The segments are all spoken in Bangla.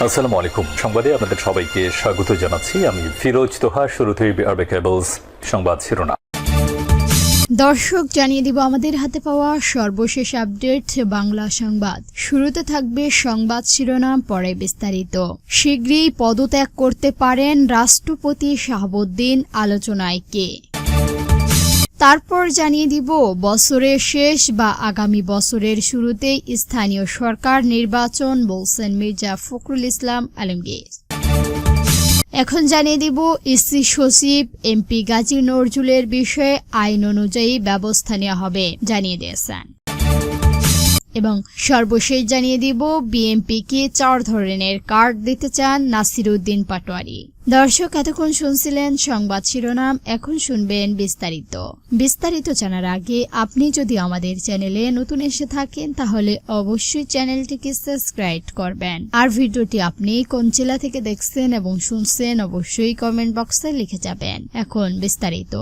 আসসালামু আলাইকুম। সংবাদে আপনাদের সবাইকে স্বাগত জানাচ্ছি। আমি ফিরোজ তোহা। শুরুতেই আরবে কেবলস সংবাদ শিরোনাম। দর্শক, জানিয়ে দিব আমাদের হাতে পাওয়া সর্বশেষ আপডেট বাংলা সংবাদ। শুরুতে থাকবে সংবাদ শিরোনাম, পরে বিস্তারিত। শীঘ্রই পদত্যাগ করতে পারেন রাষ্ট্রপতি শাহাবুদ্দিন, আলোচনায় কে? তারপর জানিয়ে দিব বছরের শেষ বা আগামী বছরের শুরুতেই স্থানীয় সরকার নির্বাচন, বলছেন মির্জা ফখরুল ইসলাম আলমগীর। এখন জানিয়ে দিব ইসি সচিব এমপি গাজী নজরুলের বিষয়ে আইন অনুযায়ী ব্যবস্থা নেওয়া হবে, জানিয়ে দিয়েছেন। এবং সর্বশেষ জানিয়ে দিব বিএনপিকে 4 ধরনের কার্ড দিতে চান নাসিরউদ্দিন পাটোয়ারি। দর্শক, এতক্ষণ শুনছিলেন সংবাদ শিরোনাম, এখন শুনবেন বিস্তারিত জানার আগে আপনি যদি আমাদের চ্যানেলে নতুন এসে থাকেন তাহলে অবশ্যই চ্যানেলটিকে সাবস্ক্রাইব করবেন। আর ভিডিওটি আপনি কোন জেলা থেকে দেখছেন এবং শুনছেন অবশ্যই কমেন্ট বক্সে লিখে যাবেন। এখন বিস্তারিত।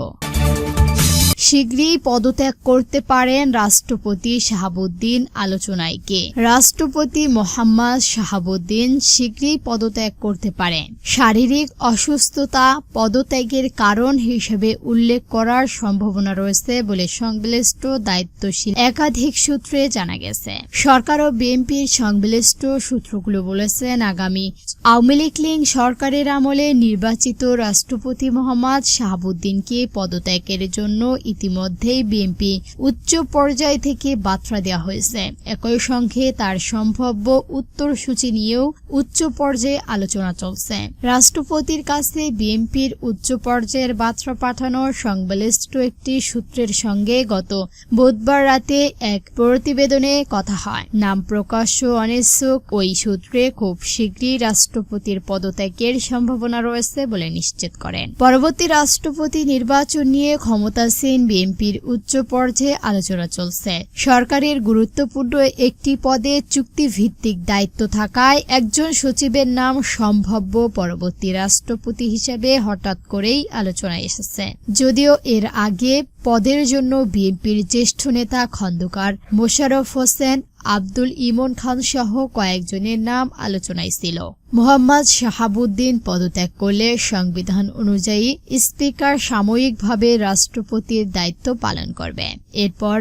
শীঘ্রই পদত্যাগ করতে পারেন রাষ্ট্রপতি শাহাবুদ্দিন, আলোচনায় কে? রাষ্ট্রপতি মোহাম্মদ শাহাবুদ্দিন শীঘ্রই পদত্যাগ করতে পারেন। শারীরিক অসুস্থতা পদত্যাগের কারণ হিসেবে উল্লেখ করার সম্ভাবনা রয়েছে বলে সংশ্লিষ্ট দায়িত্বশীল একাধিক সূত্রে জানা গেছে। সরকার ও বিএনপির সংশ্লিষ্ট সূত্রগুলো বলেছেন, আগামী আওয়ামী লীগ সরকারের আমলে নির্বাচিত রাষ্ট্রপতি মোহাম্মদ শাহাবুদ্দিনকে পদত্যাগের জন্য ইতিমধ্যেই বিএনপি উচ্চ পর্যায় থেকে বার্তা দেওয়া হয়েছে। একই সঙ্গে তার সম্ভাব্য উত্তরসূচি নিয়েও উচ্চ পর্যায়ে আলোচনা চলছে। রাষ্ট্রপতির কাছে বিএনপির উচ্চ পর্যায়ের বার্তা পাঠানোর সংশ্লিষ্ট একটি সূত্রের সঙ্গে গত বুধবার রাতে এক প্রতিবেদনে কথা হয়। নাম প্রকাশ্য অনিচ্ছুক ওই সূত্রে খুব শীঘ্রই রাষ্ট্রপতির পদত্যাগের সম্ভাবনা রয়েছে বলে নিশ্চিত করেন। পরবর্তী রাষ্ট্রপতি নির্বাচন নিয়ে ক্ষমতাসীন বিএনপির উচ্চ পর্যায়ে আলোচনা চলছে। সরকারের গুরুত্বপূর্ণ একটি পদে চুক্তিভিত্তিক দায়িত্ব থাকায় একজন সচিবের নাম সম্ভাব্য পরবর্তী রাষ্ট্রপতি হিসেবে হঠাৎ করেই আলোচনায় এসেছে। যদিও এর আগে পদের জন্য বিএনপির জ্যেষ্ঠ নেতা খন্দকার মোশাররফ হোসেন, আব্দুল ইমন খান সহ কয়েকজনের নাম আলোচনায় ছিল। মোহাম্মদ শাহাবুদ্দিন পদত্যাগ করলে সংবিধান অনুযায়ী স্পিকার সাময়িকভাবে রাষ্ট্রপতির দায়িত্ব পালন করবে। এরপর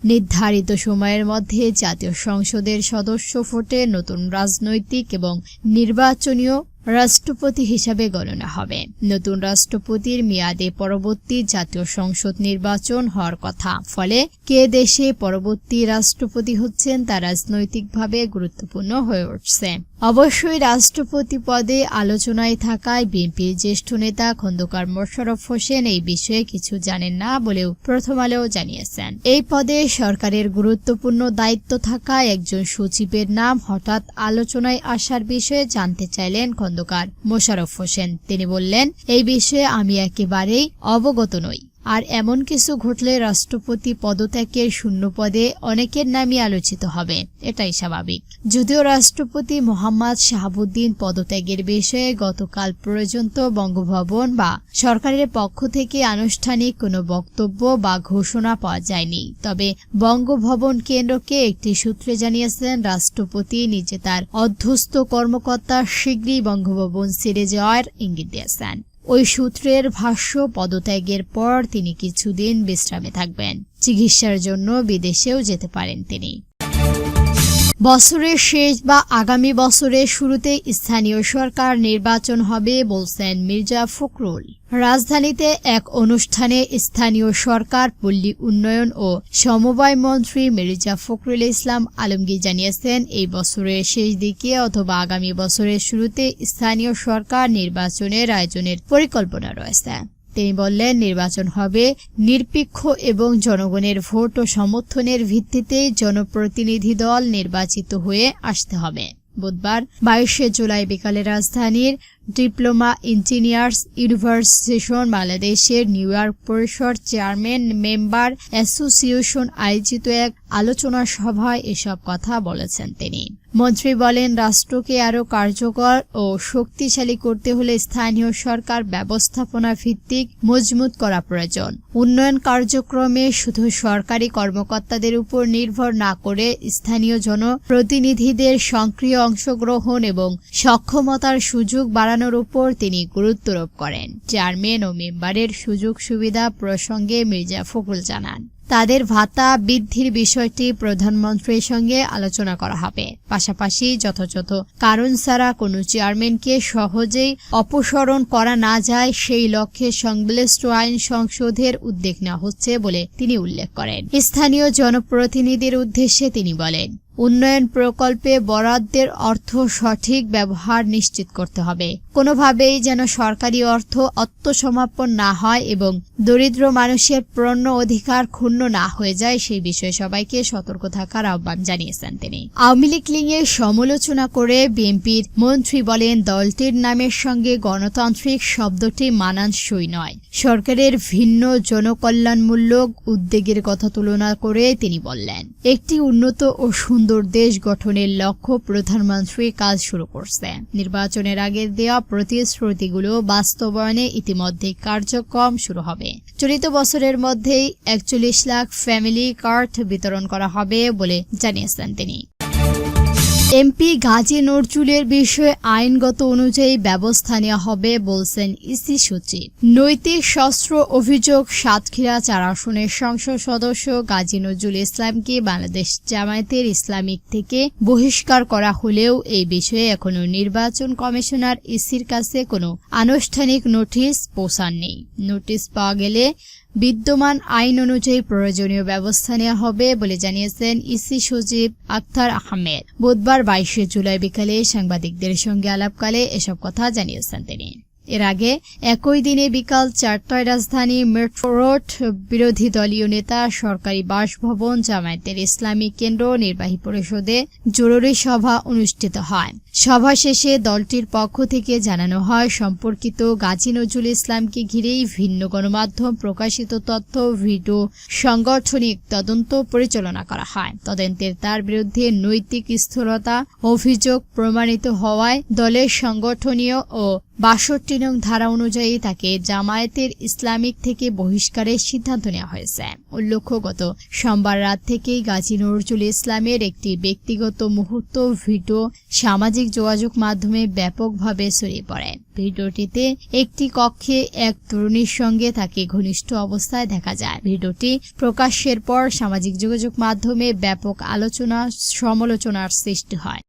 নির্ধারিত সময়ের মধ্যে জাতীয় সংসদের সদস্য ভোটে নতুন রাজনৈতিক এবং নির্বাচনীয় রাষ্ট্রপতি হিসাবে গণনা হবে। নতুন রাষ্ট্রপতির মেয়াদে পরবর্তী জাতীয় সংসদ নির্বাচন হওয়ার কথা। ফলে কে দেশে পরবর্তী রাষ্ট্রপতি হচ্ছেন তা রাজনৈতিকভাবে গুরুত্বপূর্ণ হয়ে উঠছে। অবশ্যই রাষ্ট্রপতি পদে আলোচনায় থাকায় বিএনপির জ্যেষ্ঠ নেতা খন্দকার মোশাররফ হোসেন এই বিষয়ে কিছু জানেন না বলেও প্রথম আলো জানিয়েছেন। এই পদে সরকারের গুরুত্বপূর্ণ দায়িত্ব থাকায় একজন সচিবের নাম হঠাৎ আলোচনায় আসার বিষয়ে জানতে চাইলেন খন্দকার মোশাররফ হোসেন। তিনি বললেন, এই বিষয়ে আমি একেবারেই অবগত নই। আর এমন কিছু ঘটলে রাষ্ট্রপতি পদত্যাগের শূন্য পদে অনেকের নামই আলোচিত হবে, এটাই স্বাভাবিক। যদিও রাষ্ট্রপতি মোহাম্মদ শাহাবুদ্দিন পদত্যাগের বিষয়ে গতকাল পর্যন্ত বঙ্গভবন বা সরকারের পক্ষ থেকে আনুষ্ঠানিক কোনো বক্তব্য বা ঘোষণা পাওয়া যায়নি। তবে বঙ্গভবন কেন্দ্রকে একটি সূত্রে জানিয়েছেন, রাষ্ট্রপতি নিজে তার অধ্যস্থ কর্মকর্তা শীঘ্রই বঙ্গভবন ছেড়ে যাওয়ার ইঙ্গিত দিয়েছেন। ওই সূত্রের ভাষ্য, পদত্যাগের পর তিনি কিছুদিন বিশ্রামে থাকবেন। চিকিৎসার জন্য বিদেশেও যেতে পারেন তিনি। বছরের শেষ বা আগামী বছরের শুরুতে স্থানীয় সরকার নির্বাচন হবে, বলছেন মির্জা ফখরুল। রাজধানীতে এক অনুষ্ঠানে স্থানীয় সরকার, পল্লী উন্নয়ন ও সমবায় মন্ত্রী মির্জা ফখরুল ইসলাম আলমগীর জানিয়েছেন, এই বছরের শেষ দিকে অথবা আগামী বছরের শুরুতে স্থানীয় সরকার নির্বাচনের আয়োজনের পরিকল্পনা রয়েছে। তিনি বললেন, নির্বাচন হবে নিরপেক্ষ এবং জনগণের ভোট ও সমর্থনের ভিত্তিতে জনপ্রতিনিধি দল নির্বাচিত হয়ে আসতে হবে। বুধবার 22শে জুলাই বিকালে রাজধানীর ডিপ্লোমা ইঞ্জিনিয়ার্স ইউনিভার্সিটি বাংলাদেশের নিউ ইয়র্ক পরিষদ চেয়ারম্যান মেম্বার অ্যাসোসিয়েশন আয়োজিত এক আলোচনা সভায় এসব কথা বলেছেন তিনি। মন্ত্রী বলেন, রাষ্ট্রকে আরও কার্যকর ও শক্তিশালী করতে হলে স্থানীয় সরকার ব্যবস্থাপনা ভিত্তিক মজবুত করা প্রয়োজন। উন্নয়ন কার্যক্রমে শুধু সরকারি কর্মকর্তাদের উপর নির্ভর না করে স্থানীয় জনপ্রতিনিধিদের সক্রিয় অংশগ্রহণ এবং সক্ষমতার সুযোগ বাড়ানোর উপর তিনি গুরুত্বারোপ করেন। চেয়ারম্যান ও মেম্বারের সুযোগ সুবিধা প্রসঙ্গে মির্জা ফখরুল জানান, তাদের ভাতা বৃদ্ধির বিষয়টি প্রধানমন্ত্রীর সঙ্গে আলোচনা করা হবে। পাশাপাশি যথাযথ কারণ ছাড়া কোনো চেয়ারম্যানকে সহজেই অপসারণ করা না যায় সেই লক্ষ্যে সংশ্লিষ্ট আইন সংশোধনের উদ্যোগ নেওয়া হচ্ছে বলে তিনি উল্লেখ করেন। স্থানীয় জনপ্রতিনিধিদের উদ্দেশ্যে তিনি বলেন, উন্নয়ন প্রকল্পে বরাদ্দের অর্থ সঠিক ব্যবহার নিশ্চিত করতে হবে। কোনোভাবেই যেন সরকারি অর্থ আত্মসমর্পণ না হয় এবং দরিদ্র মানুষের পূর্ণ অধিকার ক্ষুণ্ণ না হয়ে যায় সেই বিষয়ে সবাইকে সতর্ক থাকার আহ্বান জানিয়েছেন তিনি। আওয়ামী লীগ নিয়ে সমালোচনা করে বিএনপির মন্ত্রী বলেন, দলটির নামের সঙ্গে গণতান্ত্রিক শব্দটি মানানসই নয়। সরকারের ভিন্ন জনকল্যাণমূলক উদ্যোগের কথা তুলনা করে তিনি বললেন, একটি উন্নত ও সুন্দর দেশ গঠনের লক্ষ্য প্রধানমন্ত্রী কাজ শুরু করছে। নির্বাচনের আগে দেওয়া প্রতিশ্রুতিগুলো বাস্তবায়নে ইতিমধ্যে কার্যক্রম শুরু হবে। চলিত বছরের মধ্যেই ৪১ লাখ ফ্যামিলি কার্ড বিতরণ করা হবে বলে জানিয়েছেন তিনি। এমপি গাজী নজরুলের বিষয়ে আইনগত অনুযায়ী ব্যবস্থা নেওয়া হবে বলছেন ইসি সচিব। নৈতিক শস্ত্র অভিযোগ সাতক্ষীরা ৪ আসনের সংসদ সদস্য গাজী নজরুল ইসলামকে বাংলাদেশ জামায়াতের ইসলামিক থেকে বহিষ্কার করা হলেও এই বিষয়ে এখনো নির্বাচন কমিশনার ইসির কাছে কোনো আনুষ্ঠানিক নোটিশ পৌঁছাননি। নোটিশ পাওয়া গেলে বিদ্যমান আইন অনুযায়ী প্রয়োজনীয় ব্যবস্থা নেওয়া হবে বলে জানিয়েছেন ইসি সচিব আখতার আহমেদ। বুধবার ২২ জুলাই বিকালে সাংবাদিকদের সঙ্গে আলাপকালে এসব কথা জানিয়েছেন তিনি। এর আগে একই দিনে বিকাল ৪টায় রাজধানী মেট্রো রোড বিরোধী দলীয় নেতা সরকারি বাসভবন জামায়াতের ইসলামী কেন্দ্র নির্বাহী পরিষদে জরুরি সভা অনুষ্ঠিত হয়। সভা শেষে দলটির পক্ষ থেকে জানানো হয়, সম্পর্কিত গাজী নজরুল ইসলামকে ঘিরেই ভিন্ন গণমাধ্যম প্রকাশিত তথ্য ভিডিও সাংগঠনিক তদন্ত পরিচালনা করা হয়। তদন্তের তার বিরুদ্ধে নৈতিক স্থূলতা অভিযোগ প্রমাণিত হওয়ায় দলের সংগঠনীয় ও ৬২ নং ধারা অনুযায়ী তাকে জামায়াতের ইসলামিক থেকে বহিষ্কারের সিদ্ধান্ত নেওয়া হয়েছে। উল্লেখ্য, গত সোমবার রাত থেকেই গাজী নজরুল ইসলামের একটি ব্যক্তিগত মুহূর্ত ভিডিও সামাজিক যোগাযোগ মাধ্যমে ব্যাপকভাবে ছড়িয়ে পড়ে। ভিডিওটিতে একটি কক্ষে এক তরুণীর সঙ্গে তাকে ঘনিষ্ঠ অবস্থায় দেখা যায়। ভিডিওটি প্রকাশের পর সামাজিক যোগাযোগ মাধ্যমে ব্যাপক সমালোচনার সৃষ্টি হয়।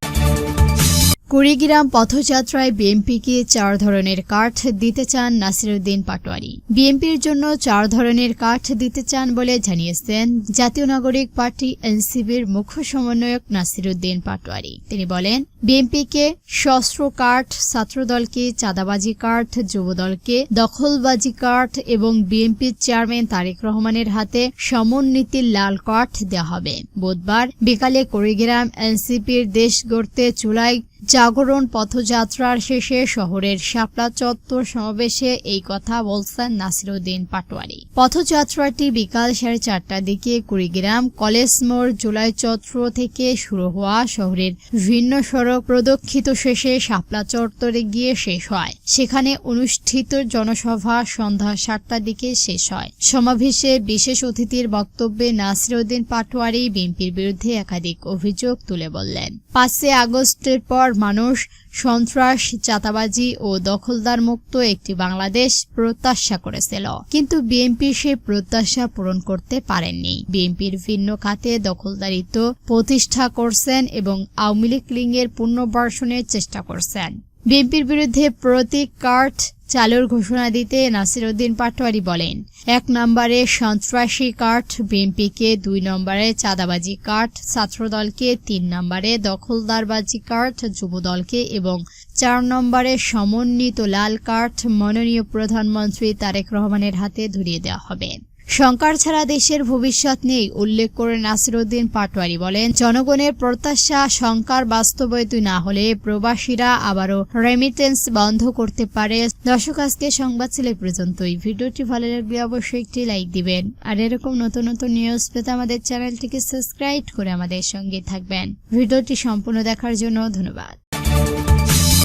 কুড়িগ্রাম পথযাত্রায় বিএনপিকে ৪ ধরনের কাঠ দিতে চান নাসিরউদ্দিন পাটোয়ারী। বিএনপির জন্য ৪ ধরনের কাঠ দিতে চান বলে জানিয়েছেন জাতীয় নাগরিক পার্টি এনসিপির মুখ্য সমন্বয়ক নাসিরউদ্দিন পাটোয়ারী। তিনি বলেন, বিএনপিকে শস্ত্র কাঠ, ছাত্রদলকে চাঁদাবাজি কাঠ, যুবদলকে দখলবাজি কাঠ এবং বিএনপির চেয়ারম্যান তারেক রহমানের হাতে সমন্বিত লাল কাঠ দেওয়া হবে। বুধবার বিকালে কুড়িগ্রাম এনসিপির দেশ গড়তে চুলাই জাগরণ পথযাত্রার শেষে শহরের শাপলা চত্বর সমাবেশে এই কথা বলছেন নাসিরউদ্দিন পাটোয়ারী। পথযাত্রাটি বিকাল 4:30টার দিকে কুড়িগ্রাম কলেজ মোড় জুলাই চত্বর থেকে শুরু হওয়া শহরের ভিন্ন সড়ক প্রদক্ষিত শেষে শাপলা চত্বরে গিয়ে শেষ হয়। সেখানে অনুষ্ঠিত জনসভা সন্ধ্যা 7টার দিকে শেষ হয়। সমাবেশে বিশেষ অতিথির বক্তব্যে নাসিরউদ্দিন পাটোয়ারী বিএনপির বিরুদ্ধে একাধিক অভিযোগ তুলে বললেন, 5 আগস্টের পর মানুষ সন্ত্রাস, চাঁদাবাজি ও দখলদার মুক্ত একটি বাংলাদেশ প্রত্যাশা করেছিল, কিন্তু বিএনপি সে প্রত্যাশা পূরণ করতে পারেননি। বিএনপির ভিন্ন খাতে দখলদারিত্ব প্রতিষ্ঠা করছেন এবং আওয়ামী লীগের পুনর্বাসনের চেষ্টা করছেন। বিএনপির বিরুদ্ধে প্রতীক কার্ড চালুর ঘোষণা দিতে নাসিরউদ্দিন পাটোয়ারী বলেন, 1 নম্বরে সন্ত্রাসী কাঠ বিএনপিকে, 2 নম্বরে চাঁদাবাজি কাঠ ছাত্রদলকে, 3 নম্বরে দখলদারবাজি কাঠ যুবদলকে এবং 4 নম্বরে সমন্বিত লাল কাঠ মাননীয় প্রধানমন্ত্রী তারেক রহমানের হাতে ধরিয়ে দেওয়া হবে। সংস্কার ছাড়া দেশের ভবিষ্যৎ নেই উল্লেখ করে নাসিরউদ্দিন পাটোয়ারি বলেন, জনগণের প্রত্যাশা সংস্কার বাস্তবায়িত না হলে প্রবাসীরা আবারও রেমিটেন্স বন্ধ করতে পারে। দর্শক, আজকে সংবাদ ছিল পর্যন্তই। ভিডিওটি ভালো লাগলে অবশ্যই একটি লাইক দিবেন আর এরকম নতুন নতুন নিউজ পেতে আমাদের চ্যানেলটিকে সাবস্ক্রাইব করে আমাদের সঙ্গে থাকবেন। ভিডিওটি সম্পূর্ণ দেখার জন্য ধন্যবাদ।